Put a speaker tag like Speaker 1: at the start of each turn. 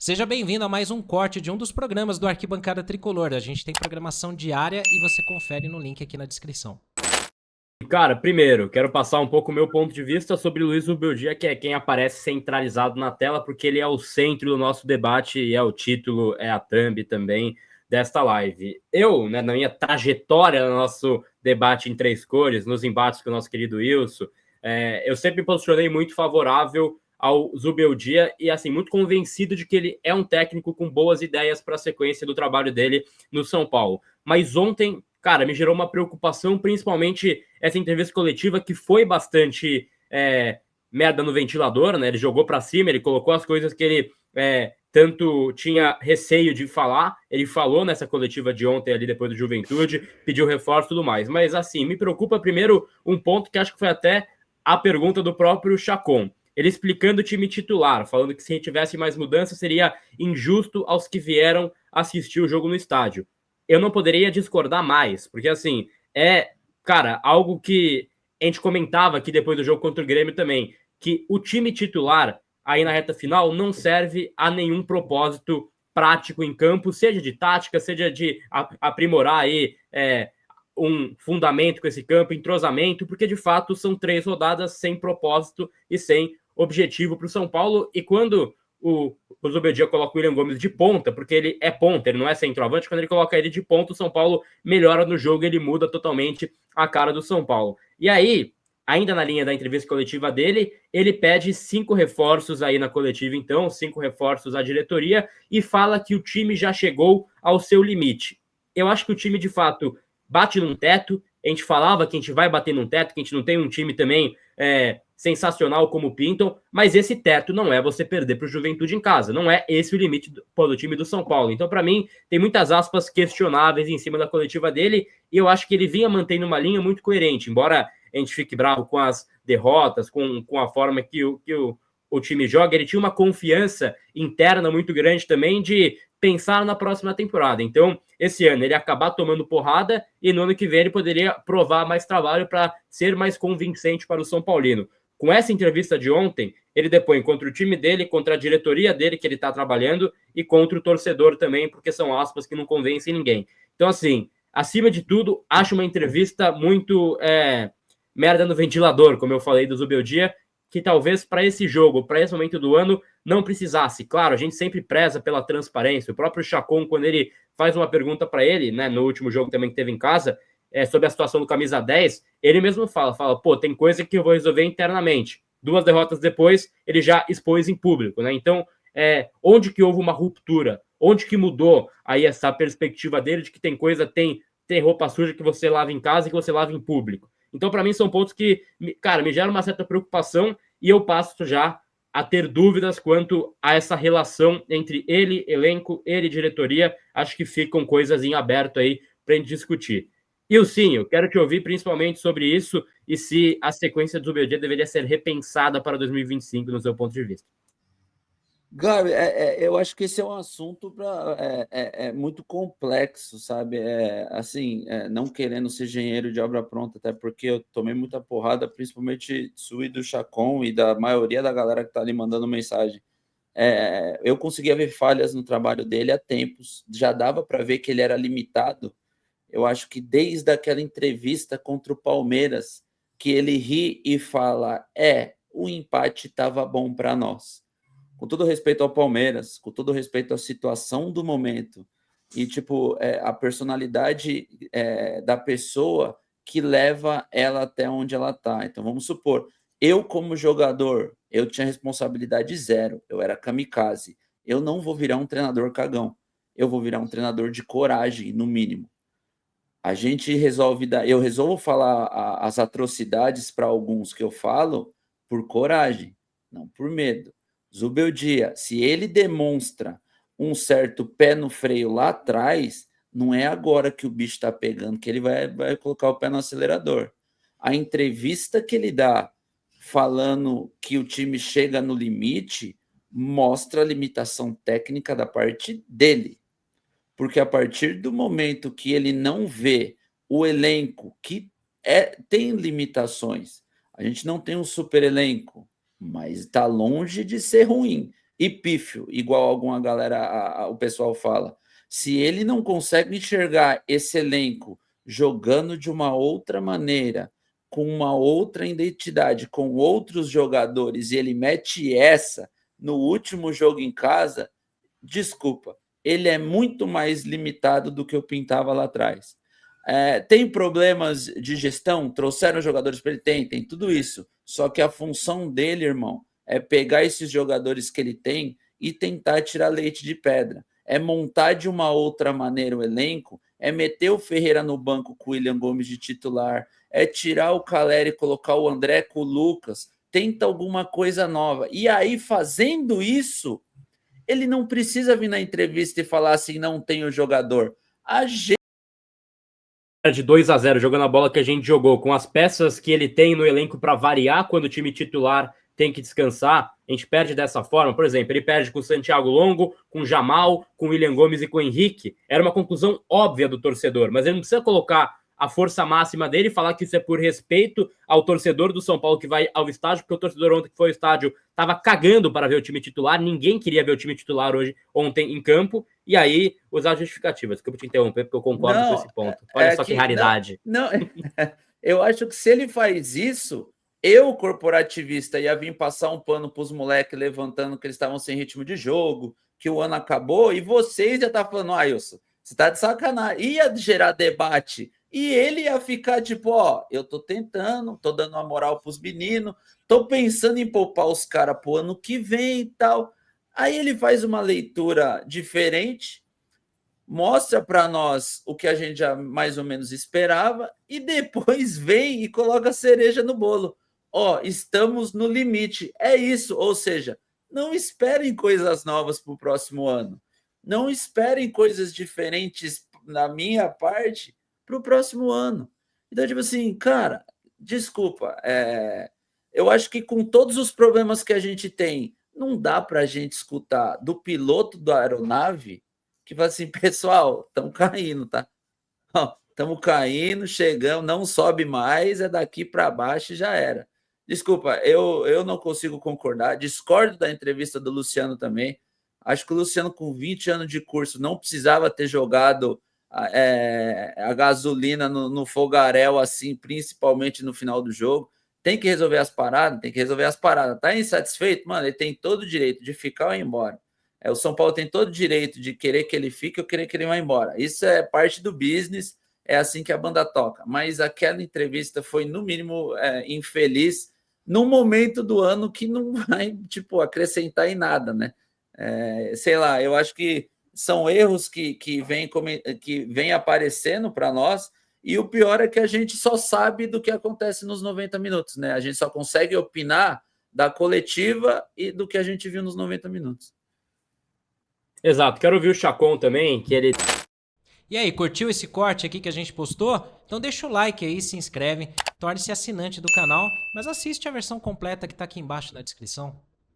Speaker 1: Seja bem-vindo a mais um corte de um dos programas do Arquibancada Tricolor. A gente tem programação diária e você confere no link aqui na descrição.
Speaker 2: Cara, primeiro, quero passar um pouco o meu ponto de vista sobre Luiz Rubeldia, que é quem aparece centralizado na tela, porque ele é o centro do nosso debate e é o título, é a thumb também desta live. Eu, né, na minha trajetória no nosso debate em três cores, nos embates com o nosso querido Wilson, eu sempre me posicionei muito favorável ao Zubeldia e, assim, muito convencido de que ele é um técnico com boas ideias para a sequência do trabalho dele no São Paulo. Mas ontem, cara, me gerou uma preocupação, principalmente essa entrevista coletiva que foi bastante merda no ventilador, né? Ele jogou para cima, ele colocou as coisas que ele tanto tinha receio de falar. Ele falou nessa coletiva de ontem ali depois do Juventude, pediu reforço e tudo mais. Mas assim, me preocupa primeiro um ponto que acho que foi até a pergunta do próprio Chacon. Ele explicando o time titular, falando que se tivesse mais mudança seria injusto aos que vieram assistir o jogo no estádio. Eu não poderia discordar mais, porque assim, cara, algo que a gente comentava aqui depois do jogo contra o Grêmio também, que o time titular aí na reta final não serve a nenhum propósito prático em campo, seja de tática, seja de aprimorar aí um fundamento com esse campo, entrosamento, porque de fato são 3 rodadas sem propósito e sem objetivo para o São Paulo. E quando o Zubeldia coloca o William Gomes de ponta, porque ele é ponta, ele não é centroavante, quando ele coloca ele de ponta, o São Paulo melhora no jogo, ele muda totalmente a cara do São Paulo. E aí, ainda na linha da entrevista coletiva dele, ele pede 5 reforços aí na coletiva, então, 5 reforços à diretoria, e fala que o time já chegou ao seu limite. Eu acho que o time, de fato, bate num teto. A gente falava que a gente vai bater num teto, que a gente não tem um time também sensacional como pintam, mas esse teto não é você perder para o Juventude em casa, não é esse o limite do time do São Paulo. Então, para mim, tem muitas aspas questionáveis em cima da coletiva dele, e eu acho que ele vinha mantendo uma linha muito coerente, embora a gente fique bravo com as derrotas, com a forma que o time joga, ele tinha uma confiança interna muito grande também de pensar na próxima temporada. Então, esse ano ele acabar tomando porrada e no ano que vem ele poderia provar mais trabalho para ser mais convincente para o São Paulino. Com essa entrevista de ontem, ele depõe contra o time dele, contra a diretoria dele que ele está trabalhando e contra o torcedor também, porque são aspas que não convencem ninguém. Então, assim, acima de tudo, acho uma entrevista muito merda no ventilador, como eu falei do Zubeldia, que talvez para esse jogo, para esse momento do ano, não precisasse. Claro, a gente sempre preza pela transparência. O próprio Chacon, quando ele faz uma pergunta para ele, né, no último jogo também que teve em casa, sobre a situação do camisa 10, ele mesmo fala, pô, tem coisa que eu vou resolver internamente. 2 derrotas depois, ele já expôs em público, né? Então, onde que houve uma ruptura? Onde que mudou aí essa perspectiva dele de que tem coisa, tem roupa suja que você lava em casa e que você lava em público? Então, para mim, são pontos que, cara, me geram uma certa preocupação e eu passo já a ter dúvidas quanto a essa relação entre ele, elenco, ele, diretoria. Acho que ficam coisas em aberto aí para a gente discutir. E o sim, eu quero te ouvir principalmente sobre isso e se a sequência do Zubeldia deveria ser repensada para 2025, no seu ponto de vista.
Speaker 3: Gabi, eu acho que esse é um assunto muito complexo, sabe? Assim, não querendo ser engenheiro de obra pronta, até porque eu tomei muita porrada, principalmente sua e do Chacon e da maioria da galera que está ali mandando mensagem. Eu conseguia ver falhas no trabalho dele há tempos, já dava para ver que ele era limitado. Eu acho que desde aquela entrevista contra o Palmeiras, que ele ri e fala: o empate estava bom para nós, com todo respeito ao Palmeiras, com todo respeito à situação do momento e tipo a personalidade da pessoa que leva ela até onde ela está. Então vamos supor, eu como jogador, eu tinha responsabilidade zero, eu era kamikaze. Eu não vou virar um treinador cagão, eu vou virar um treinador de coragem, no mínimo. A gente resolve dar, eu resolvo falar as atrocidades para alguns que eu falo por coragem, não por medo. Zubeldia, se ele demonstra um certo pé no freio lá atrás, não é agora que o bicho está pegando que ele vai colocar o pé no acelerador. A entrevista que ele dá falando que o time chega no limite mostra a limitação técnica da parte dele, porque a partir do momento que ele não vê o elenco que tem limitações, a gente não tem um super elenco, mas está longe de ser ruim. e pífio, igual alguma galera, o pessoal fala. Se ele não consegue enxergar esse elenco jogando de uma outra maneira, com uma outra identidade, com outros jogadores, e ele mete essa no último jogo em casa, desculpa, ele é muito mais limitado do que eu pintava lá atrás. Tem problemas de gestão? Trouxeram jogadores para ele? Tem tudo isso. Só que a função dele, irmão, é pegar esses jogadores que ele tem e tentar tirar leite de pedra. É montar de uma outra maneira o elenco, é meter o Ferreira no banco com o William Gomes de titular, é tirar o Calleri e colocar o André com o Lucas, tenta alguma coisa nova. E aí, fazendo isso, ele não precisa vir na entrevista e falar assim, não tem o jogador. A gente
Speaker 2: de 2-0 jogando a bola que a gente jogou, com as peças que ele tem no elenco para variar quando o time titular tem que descansar, a gente perde dessa forma. Por exemplo, ele perde com o Santiago Longo, com o Jamal, com o William Gomes e com o Henrique. Era uma conclusão óbvia do torcedor, mas ele não precisa colocar a força máxima dele e falar que isso é por respeito ao torcedor do São Paulo que vai ao estádio, porque o torcedor ontem que foi ao estádio estava cagando para ver o time titular, ninguém queria ver o time titular ontem em campo, e aí usar justificativas. Desculpa te interromper, porque eu concordo com esse ponto. Olha só que raridade.
Speaker 3: Não, eu acho que se ele faz isso, eu, corporativista, ia vir passar um pano para os moleques levantando que eles estavam sem ritmo de jogo, que o ano acabou, e vocês já estão falando, Wilson, você está de sacanagem. Ia gerar debate. E ele ia ficar tipo, ó, eu tô tentando, tô dando uma moral pros meninos, tô pensando em poupar os caras pro ano que vem e tal. Aí ele faz uma leitura diferente, mostra para nós o que a gente já mais ou menos esperava e depois vem e coloca a cereja no bolo. Ó, estamos no limite. É isso, ou seja, não esperem coisas novas pro próximo ano. Não esperem coisas diferentes na minha parte para o próximo ano. Então, tipo assim, cara, desculpa, eu acho que com todos os problemas que a gente tem, não dá para a gente escutar do piloto da aeronave que fala assim, pessoal, estamos caindo, tá? Estamos caindo, chegamos, não sobe mais, é daqui para baixo e já era. Desculpa, eu não consigo concordar, discordo da entrevista do Luciano também. Acho que o Luciano, com 20 anos de curso, não precisava ter jogado a gasolina no fogaréu, assim, principalmente no final do jogo. Tem que resolver as paradas, Tá insatisfeito? Mano, ele tem todo o direito de ficar ou ir embora. O São Paulo tem todo o direito de querer que ele fique ou querer que ele vá embora. Isso é parte do business, é assim que a banda toca. Mas aquela entrevista foi, no mínimo, infeliz num momento do ano que não vai, tipo, acrescentar em nada, né? Sei lá, eu acho que são erros que vêm aparecendo para nós, e o pior é que a gente só sabe do que acontece nos 90 minutos, né? A gente só consegue opinar da coletiva e do que a gente viu nos 90 minutos.
Speaker 2: Exato, quero ouvir o Chacon também, que ele...
Speaker 1: E aí, curtiu esse corte aqui que a gente postou? Então deixa o like aí, se inscreve, torne-se assinante do canal, mas assiste a versão completa que tá aqui embaixo na descrição.